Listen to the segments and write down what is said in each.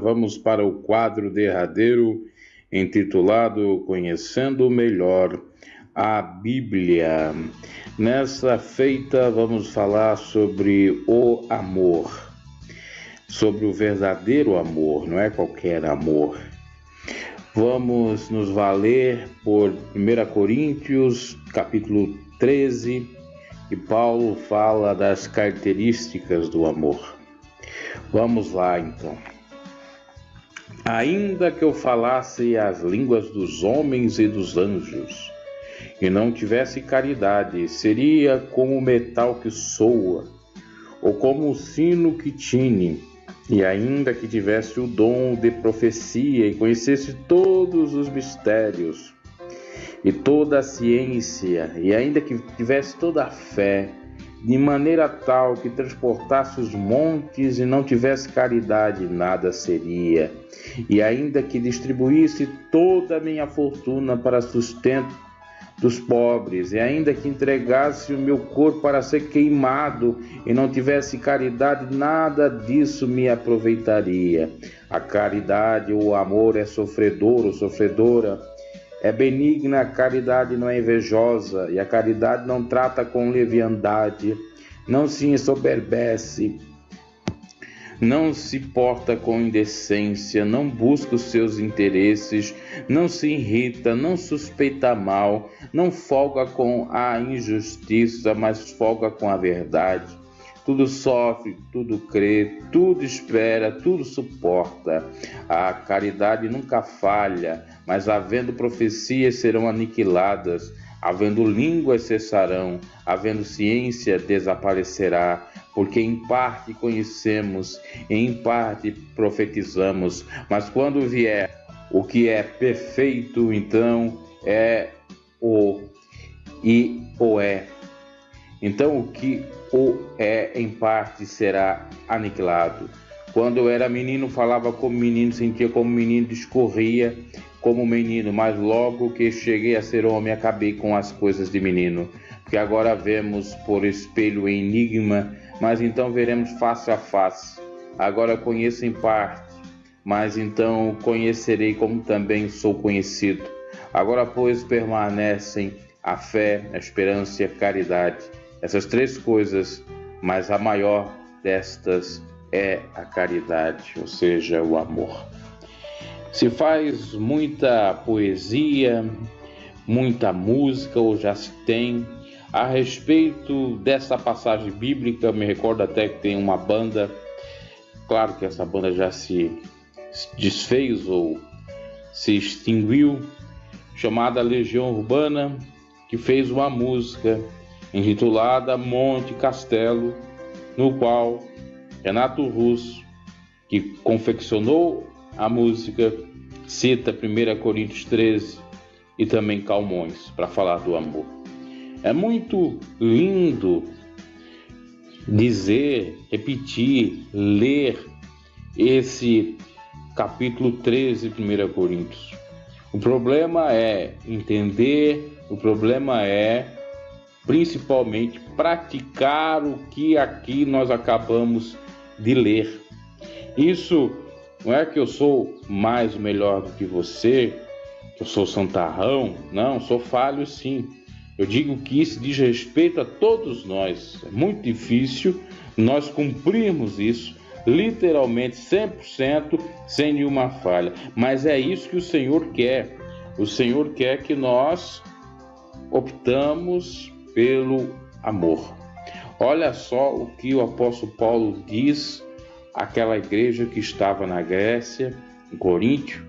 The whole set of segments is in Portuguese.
Vamos para o quadro derradeiro intitulado Conhecendo Melhor a Bíblia. Nessa feita vamos falar sobre o amor, sobre o verdadeiro amor, não é qualquer amor. Vamos nos valer por 1 Coríntios, capítulo 13, e Paulo fala das características do amor. Vamos lá então. Ainda que eu falasse as línguas dos homens e dos anjos, e não tivesse caridade, seria como o metal que soa, ou como o sino que tine. E ainda que tivesse o dom de profecia e conhecesse todos os mistérios e toda a ciência, e ainda que tivesse toda a fé, de maneira tal que transportasse os montes e não tivesse caridade, nada seria. E ainda que distribuísse toda a minha fortuna para sustento dos pobres, e ainda que entregasse o meu corpo para ser queimado e não tivesse caridade, nada disso me aproveitaria. A caridade ou o amor é sofredor ou sofredora, é benigna, a caridade não é invejosa, e a caridade não trata com leviandade, não se ensoberbece, não se porta com indecência, não busca os seus interesses, não se irrita, não suspeita mal, não folga com a injustiça, mas folga com a verdade. Tudo sofre, tudo crê, tudo espera, tudo suporta. A caridade nunca falha, mas havendo profecias serão aniquiladas, havendo línguas cessarão, havendo ciência desaparecerá, porque em parte conhecemos, em parte profetizamos, mas quando vier o que é perfeito, então é o é. Então o que o é em parte será aniquilado. Quando eu era menino, falava como menino, sentia como menino, discorria como menino, mas logo que cheguei a ser homem, acabei com as coisas de menino. Porque agora vemos por espelho em enigma, mas então veremos face a face. Agora conheço em parte, mas então conhecerei como também sou conhecido. Agora, pois, permanecem a fé, a esperança e a caridade. Essas três coisas, mas a maior destas é a caridade, ou seja, o amor. Se faz muita poesia, muita música, ou já se tem, a respeito dessa passagem bíblica. Me recordo até que tem uma banda, claro que essa banda já se desfez ou se extinguiu, chamada Legião Urbana, que fez uma música intitulada Monte Castelo, no qual Renato Russo, que confeccionou a música, cita 1 Coríntios 13 e também Calmons para falar do amor. É muito lindo dizer, repetir, ler esse capítulo 13 de 1 Coríntios. O problema é entender, o problema é principalmente praticar o que aqui nós acabamos de ler. Isso não é que eu sou mais ou melhor do que você, que eu sou santarrão, não, sou falho sim. Eu digo que isso diz respeito a todos nós. É muito difícil nós cumprirmos isso, literalmente 100%, sem nenhuma falha. Mas é isso que o Senhor quer. O Senhor quer que nós optamos pelo amor. Olha só o que o apóstolo Paulo diz àquela igreja que estava na Grécia, em Coríntio,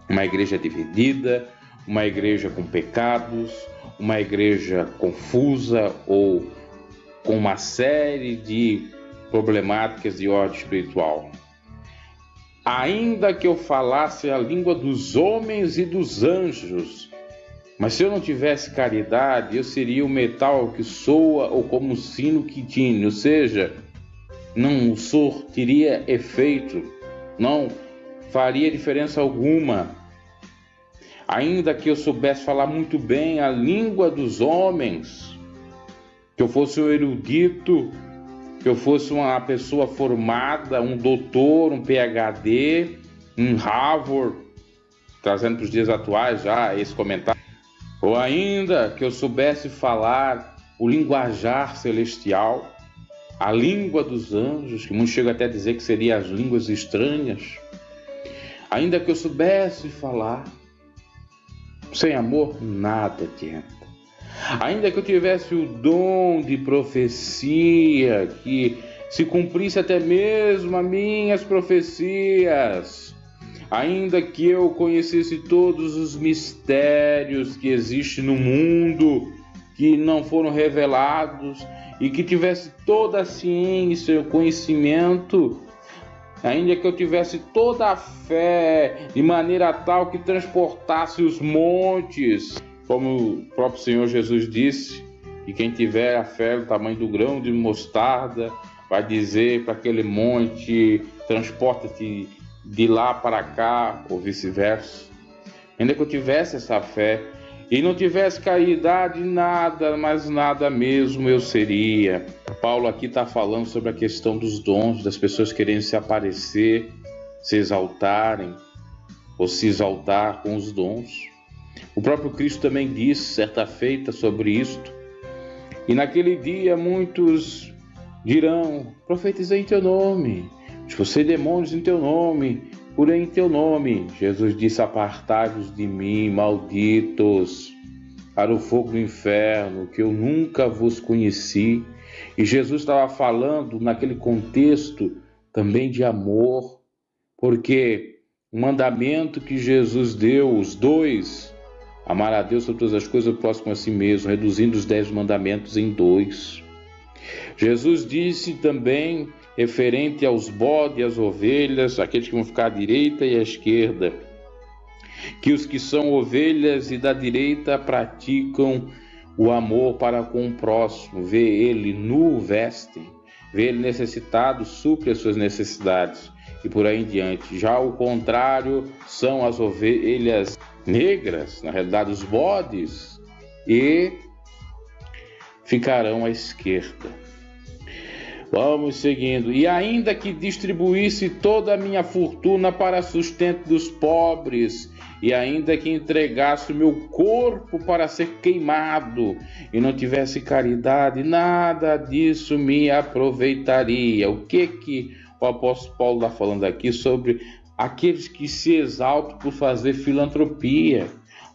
uma igreja dividida, uma igreja com pecados, uma igreja confusa ou com uma série de problemáticas de ordem espiritual. Ainda que eu falasse a língua dos homens e dos anjos, mas se eu não tivesse caridade, eu seria o metal que soa ou como o sino que tine, ou seja, não surtiria efeito, não faria diferença alguma. Ainda que eu soubesse falar muito bem a língua dos homens, que eu fosse um erudito que eu fosse uma pessoa formada, um doutor, um PhD, um Harvard, trazendo para os dias atuais já esse comentário, ou ainda que eu soubesse falar o linguajar celestial, a língua dos anjos, que muitos chegam até a dizer que seria as línguas estranhas, ainda que eu soubesse falar, sem amor nada adianta. Ainda que eu tivesse o dom de profecia, que se cumprisse até mesmo as minhas profecias, ainda que eu conhecesse todos os mistérios que existem no mundo, que não foram revelados, e que tivesse toda a ciência, o conhecimento, ainda que eu tivesse toda a fé, de maneira tal que transportasse os montes, como o próprio Senhor Jesus disse, que quem tiver a fé do tamanho do grão de mostarda, vai dizer para aquele monte, transporta-te de lá para cá, ou vice-versa. Ainda que eu tivesse essa fé, e não tivesse caridade, nada, mas nada mesmo eu seria. Paulo aqui está falando sobre a questão dos dons, das pessoas querendo se aparecer, se exaltarem, ou se exaltar com os dons. O próprio Cristo também disse, certa feita, sobre isto. E naquele dia muitos dirão: profetizei em teu nome, expulsei demônios em teu nome, curei em teu nome. Jesus disse: apartai-vos de mim, malditos, para o fogo do inferno, que eu nunca vos conheci. E Jesus estava falando naquele contexto também de amor, porque o mandamento que Jesus deu, os dois, amar a Deus sobre todas as coisas, o próximo a si mesmo, reduzindo os 10 mandamentos em 2. Jesus disse também, referente aos bodes e às ovelhas, aqueles que vão ficar à direita e à esquerda, que os que são ovelhas e da direita praticam o amor para com o próximo, vê ele nu, vestem, vê ele necessitado, supre as suas necessidades, e por aí em diante. Já o contrário são as ovelhas negras, na realidade os bodes, e ficarão à esquerda. Vamos seguindo. E ainda que distribuísse toda a minha fortuna para sustento dos pobres, e ainda que entregasse o meu corpo para ser queimado, e não tivesse caridade, nada disso me aproveitaria. O que o apóstolo Paulo está falando aqui sobre aqueles que se exaltam por fazer filantropia,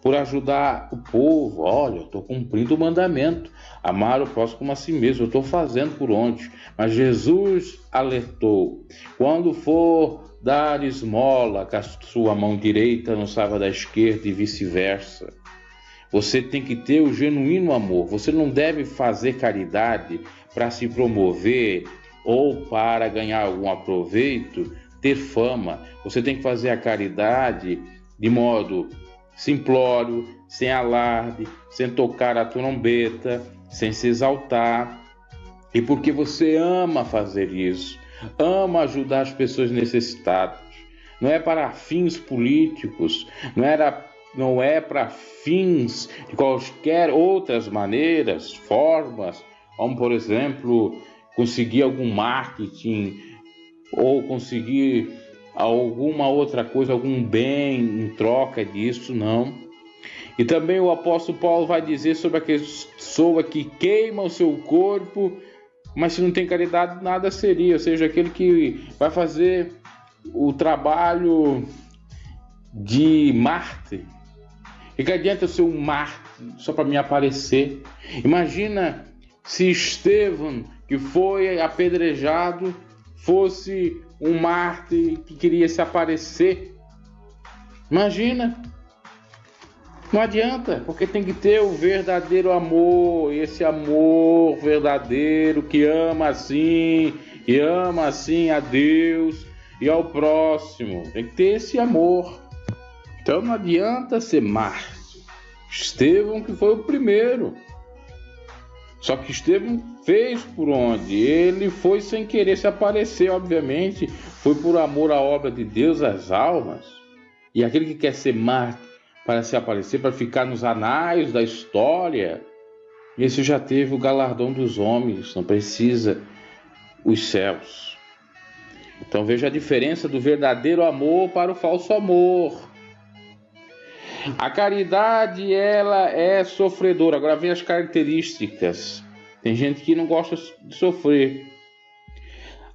por ajudar o povo? Olha, eu estou cumprindo o mandamento, amar o próximo como a si mesmo, eu estou fazendo por onde? Mas Jesus alertou: quando for dar esmola, que a sua mão direita não saiba da esquerda e vice-versa. Você tem que ter o genuíno amor. Você não deve fazer caridade para se promover ou para ganhar algum aproveito, ter fama. Você tem que fazer a caridade de modo simplório, sem alarde, sem tocar a trombeta, sem se exaltar. E porque você ama fazer isso, ama ajudar as pessoas necessitadas. Não é para fins políticos, não é para fins de quaisquer outras maneiras, formas, como por exemplo, conseguir algum marketing ou conseguir alguma outra coisa, algum bem em troca disso, não. E também o apóstolo Paulo vai dizer sobre a pessoa que queima o seu corpo, mas se não tem caridade, nada seria. Ou seja, aquele que vai fazer o trabalho de mártir. E que adianta eu ser um mártir só para me aparecer? Imagina se Estevão, que foi apedrejado, fosse um mártir que queria se aparecer. Imagina. Não adianta, porque tem que ter o verdadeiro amor, esse amor verdadeiro que ama assim a Deus e ao próximo. Tem que ter esse amor. Então não adianta ser mártir. Estevão que foi o primeiro. Só que Estevão fez por onde? Ele foi sem querer se aparecer, obviamente. Foi por amor à obra de Deus, às almas. E aquele que quer ser mártir para se aparecer, para ficar nos anais da história, esse já teve o galardão dos homens, não precisa os céus. Então veja a diferença do verdadeiro amor para o falso amor. A caridade, ela é sofredora. Agora vem as características. Tem gente que não gosta de sofrer.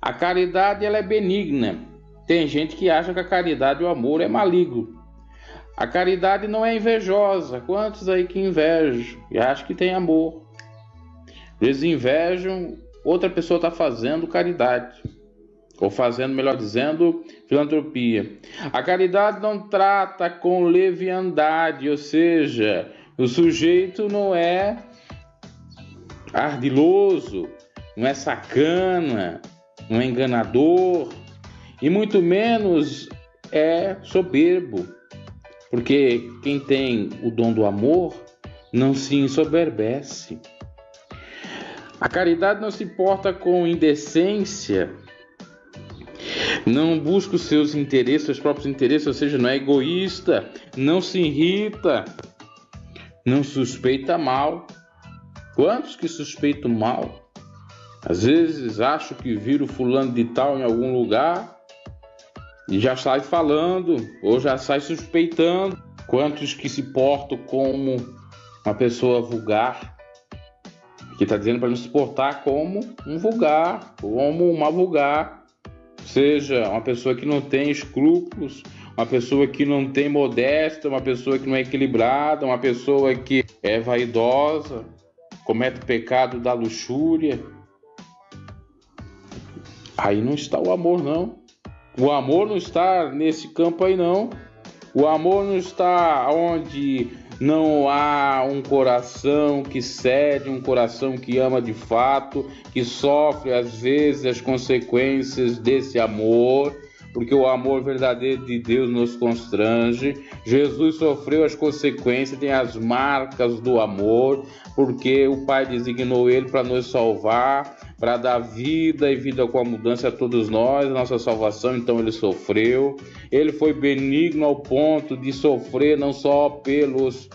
A caridade, ela é benigna. Tem gente que acha que a caridade e o amor é maligno. A caridade não é invejosa. Quantos aí que invejam e acham que tem amor? Eles invejam, outra pessoa está fazendo caridade. Ou fazendo, melhor dizendo, filantropia. A caridade não trata com leviandade, ou seja, o sujeito não é ardiloso, não é sacana, não é enganador, e muito menos é soberbo, porque quem tem o dom do amor não se ensoberbece. A caridade não se importa com indecência, não busca os seus interesses, seus próprios interesses, ou seja, não é egoísta, não se irrita, não suspeita mal. Quantos que suspeitam mal? Às vezes acham que viram fulano de tal em algum lugar e já sai falando, ou já sai suspeitando. Quantos que se portam como uma pessoa vulgar, que está dizendo para não se portar como um vulgar, como uma vulgar. Seja uma pessoa que não tem escrúpulos, uma pessoa que não tem modéstia, uma pessoa que não é equilibrada, uma pessoa que é vaidosa, comete o pecado da luxúria. Aí não está o amor, não. O amor não está nesse campo aí, não. O amor não está onde não há um coração que cede, um coração que ama de fato, que sofre às vezes as consequências desse amor, porque o amor verdadeiro de Deus nos constrange. Jesus sofreu as consequências, tem as marcas do amor, porque o Pai designou ele para nos salvar, para dar vida e vida com a mudança a todos nós, a nossa salvação. Então ele sofreu, ele foi benigno ao ponto de sofrer não só pelos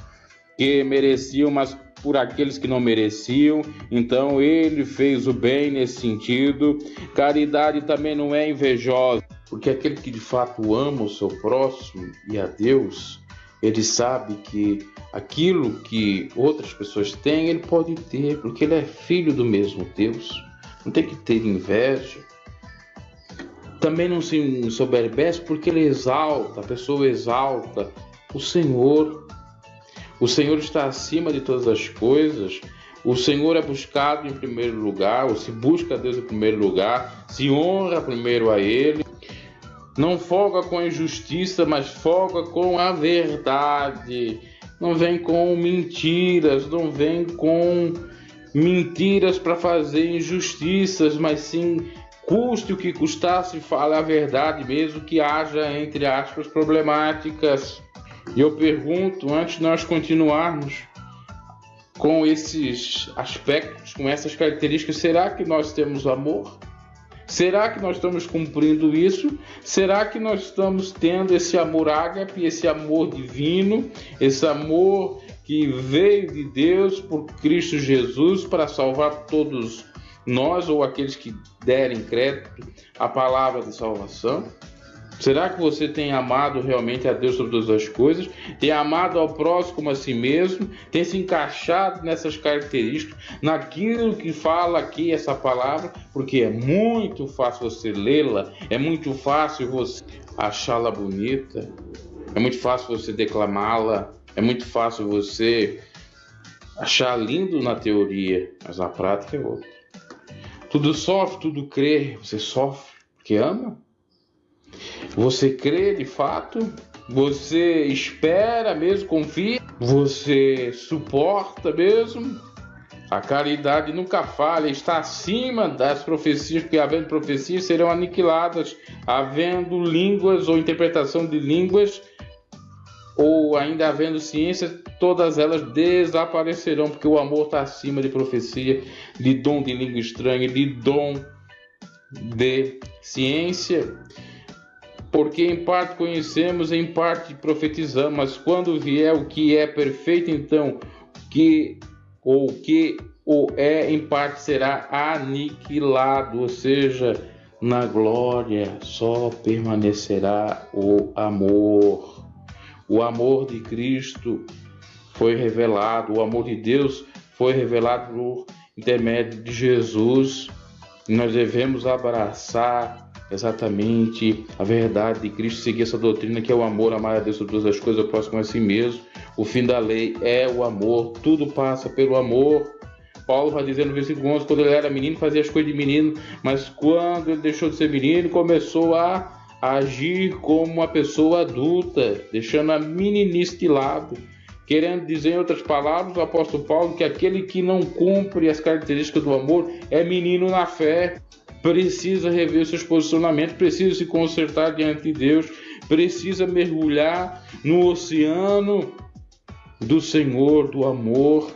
que mereciam, mas por aqueles que não mereciam. Então ele fez o bem nesse sentido. Caridade também não é invejosa, porque aquele que de fato ama o seu próximo e a Deus, ele sabe que aquilo que outras pessoas têm, ele pode ter, porque ele é filho do mesmo Deus. Não tem que ter inveja. Também não se ensoberbece, porque ele exalta, a pessoa exalta o Senhor. O Senhor está acima de todas as coisas. O Senhor é buscado em primeiro lugar, ou se busca a Deus em primeiro lugar, se honra primeiro a Ele. Não folga com a injustiça, mas folga com a verdade. Não vem com mentiras, não vem com mentiras para fazer injustiças, mas sim, custe o que custar, se fala a verdade, mesmo que haja, entre aspas, problemáticas. E eu pergunto, antes de nós continuarmos com esses aspectos, com essas características, será que nós temos amor? Será que nós estamos cumprindo isso? Será que nós estamos tendo esse amor ágape, esse amor divino, esse amor que veio de Deus por Cristo Jesus para salvar todos nós, ou aqueles que derem crédito à palavra de salvação? Será que você tem amado realmente a Deus sobre todas as coisas? Tem amado ao próximo como a si mesmo? Tem se encaixado nessas características, naquilo que fala aqui essa palavra? Porque é muito fácil você lê-la, é muito fácil você achá-la bonita, é muito fácil você declamá-la, é muito fácil você achar lindo na teoria, mas na prática é outra. Tudo sofre, tudo crê. Você sofre porque ama? Você crê de fato? Você espera mesmo, confia? Você suporta mesmo? A caridade nunca falha, está acima das profecias, porque havendo profecias serão aniquiladas, havendo línguas ou interpretação de línguas, ou ainda havendo ciência, todas elas desaparecerão, porque o amor está acima de profecia, de dom de língua estranha, de dom de ciência. Porque em parte conhecemos, em parte profetizamos, mas quando vier o que é perfeito, então, o que ou é, em parte será aniquilado, ou seja, na glória só permanecerá o amor. O amor de Cristo foi revelado, o amor de Deus foi revelado por intermédio de Jesus. E nós devemos abraçar exatamente a verdade de Cristo, seguir essa doutrina que é o amor, amar a Deus sobre todas as coisas, o próximo a si mesmo. O fim da lei é o amor, tudo passa pelo amor. Paulo vai dizer no versículo 11, quando ele era menino fazia as coisas de menino, mas quando ele deixou de ser menino, começou a agir como uma pessoa adulta, deixando a meninice de lado. Querendo dizer, em outras palavras, o apóstolo Paulo, que aquele que não cumpre as características do amor é menino na fé, precisa rever seus posicionamentos, precisa se consertar diante de Deus, precisa mergulhar no oceano do Senhor, do amor.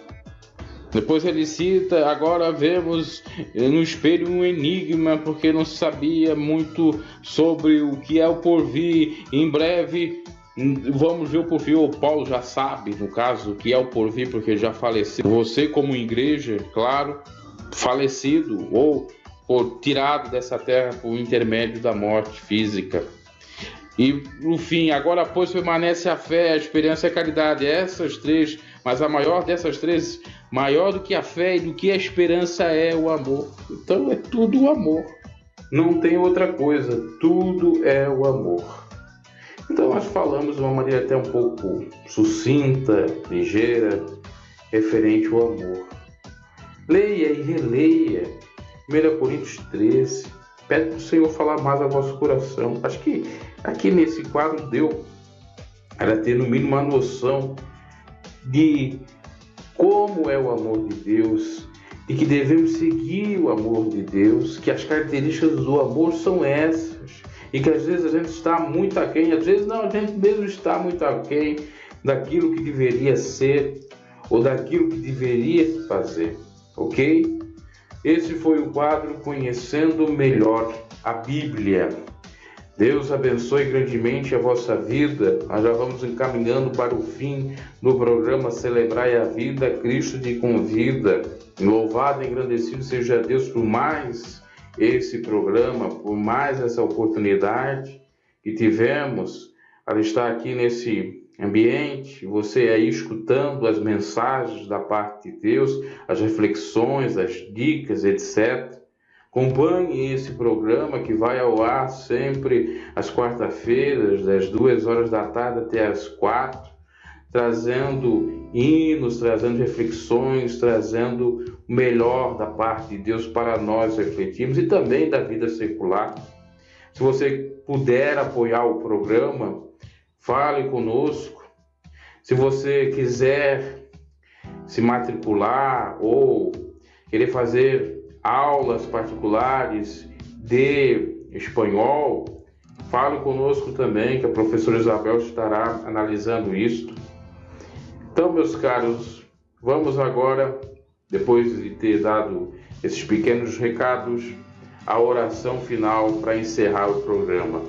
Depois ele cita, agora vemos no espelho um enigma, porque não se sabia muito sobre o que é o porvir. Em breve vamos ver o porvir, o Paulo já sabe, no caso, o que é o porvir, porque já faleceu. Você como igreja, claro, falecido ou tirado dessa terra por intermédio da morte física. E no fim, agora pois permanece a fé, a esperança e a caridade. Essas três, mas a maior dessas três, maior do que a fé e do que a esperança é o amor. Então é tudo o amor. Não tem outra coisa, tudo é o amor. Então nós falamos de uma maneira até um pouco sucinta, ligeira, referente ao amor. Leia e releia 1 Coríntios 13. Pede para o Senhor falar mais ao vosso coração. Acho que aqui nesse quadro deu para ter no mínimo uma noção de como é o amor de Deus e que devemos seguir o amor de Deus, que as características do amor são essas e que às vezes a gente está muito aquém, às vezes não, a gente mesmo está muito aquém daquilo que deveria ser ou daquilo que deveria fazer, ok? Esse foi o quadro Conhecendo Melhor a Bíblia. Deus abençoe grandemente a vossa vida. Nós já vamos encaminhando para o fim do programa Celebrai a Vida, Cristo te convida. Louvado e engrandecido seja Deus por mais esse programa, por mais essa oportunidade que tivemos para estar aqui nesse ambiente, você aí escutando as mensagens da parte de Deus, as reflexões, as dicas, etc. Acompanhe esse programa que vai ao ar sempre às quarta-feiras, das 2 horas da tarde até às 4, trazendo hinos, trazendo reflexões, trazendo o melhor da parte de Deus para nós refletirmos e também da vida secular. Se você puder apoiar o programa, fale conosco. Se você quiser se matricular ou querer fazer aulas particulares de espanhol, fale conosco também, que a professora Isabel estará analisando isso. Então, meus caros, vamos agora, depois de ter dado esses pequenos recados, a oração final para encerrar o programa.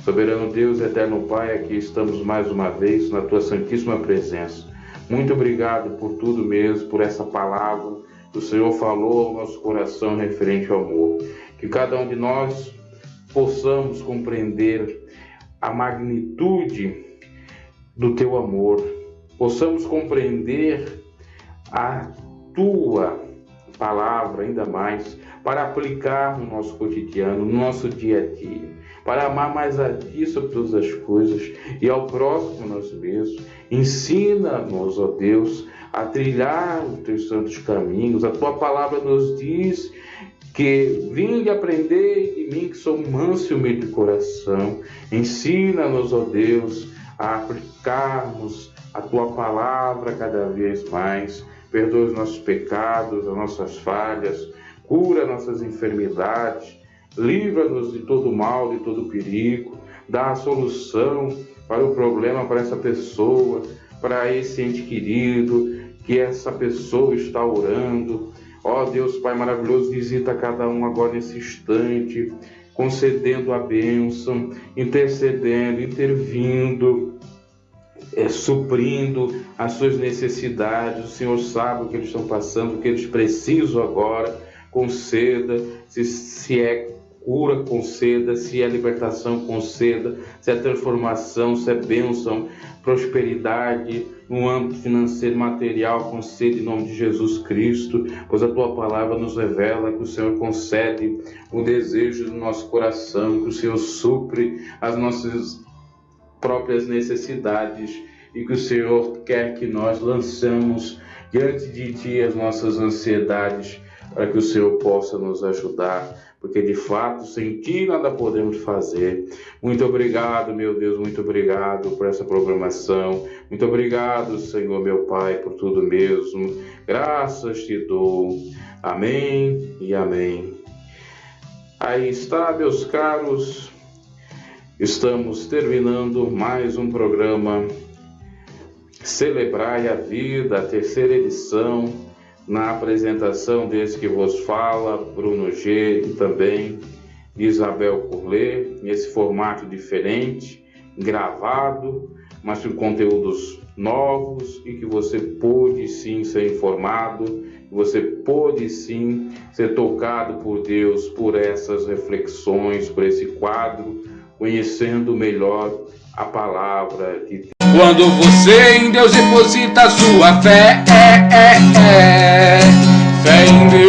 Soberano Deus, eterno Pai, aqui estamos mais uma vez na Tua santíssima presença. Muito obrigado por tudo mesmo, por essa palavra que o Senhor falou ao nosso coração referente ao amor. Que cada um de nós possamos compreender a magnitude do Teu amor, possamos compreender a Tua palavra ainda mais, para aplicar no nosso cotidiano, no nosso dia a dia, para amar mais a Ti sobre todas as coisas e ao próximo nós mesmos. Ensina-nos, ó Deus, a trilhar os Teus santos caminhos. A Tua palavra nos diz que vinde aprender de mim, que sou manso e humilde de coração. Ensina-nos, ó Deus, a aplicarmos a Tua palavra cada vez mais. Perdoa os nossos pecados, as nossas falhas, cura nossas enfermidades, livra-nos de todo mal, de todo perigo, dá a solução para o problema, para essa pessoa, para esse ente querido, que essa pessoa está orando. Ó Deus Pai maravilhoso, visita cada um agora nesse instante, concedendo a bênção, intercedendo, intervindo. suprindo as suas necessidades. O Senhor sabe o que eles estão passando, o que eles precisam agora. Conceda, se é cura, conceda, se é libertação, conceda, se é transformação, se é bênção, prosperidade no âmbito financeiro e material, concede em nome de Jesus Cristo, pois a Tua palavra nos revela que o Senhor concede o desejo do nosso coração, que o Senhor supre as nossas próprias necessidades e que o Senhor quer que nós lançamos diante de Ti as nossas ansiedades, para que o Senhor possa nos ajudar, porque de fato sem Ti nada podemos fazer. Muito obrigado, meu Deus, muito obrigado por essa programação, muito obrigado, Senhor, meu Pai, por tudo mesmo. Graças Te dou. Amém e amém. Aí está, meus caros, estamos terminando mais um programa Celebrai a Vida, a terceira edição, na apresentação desse que vos fala, Bruno G, e também Isabel Curlé, nesse formato diferente, gravado, mas com conteúdos novos e que você pôde sim ser informado, que você pôde sim ser tocado por Deus por essas reflexões, por esse quadro, conhecendo melhor a palavra de Deus. Quando você em Deus deposita sua fé em Deus.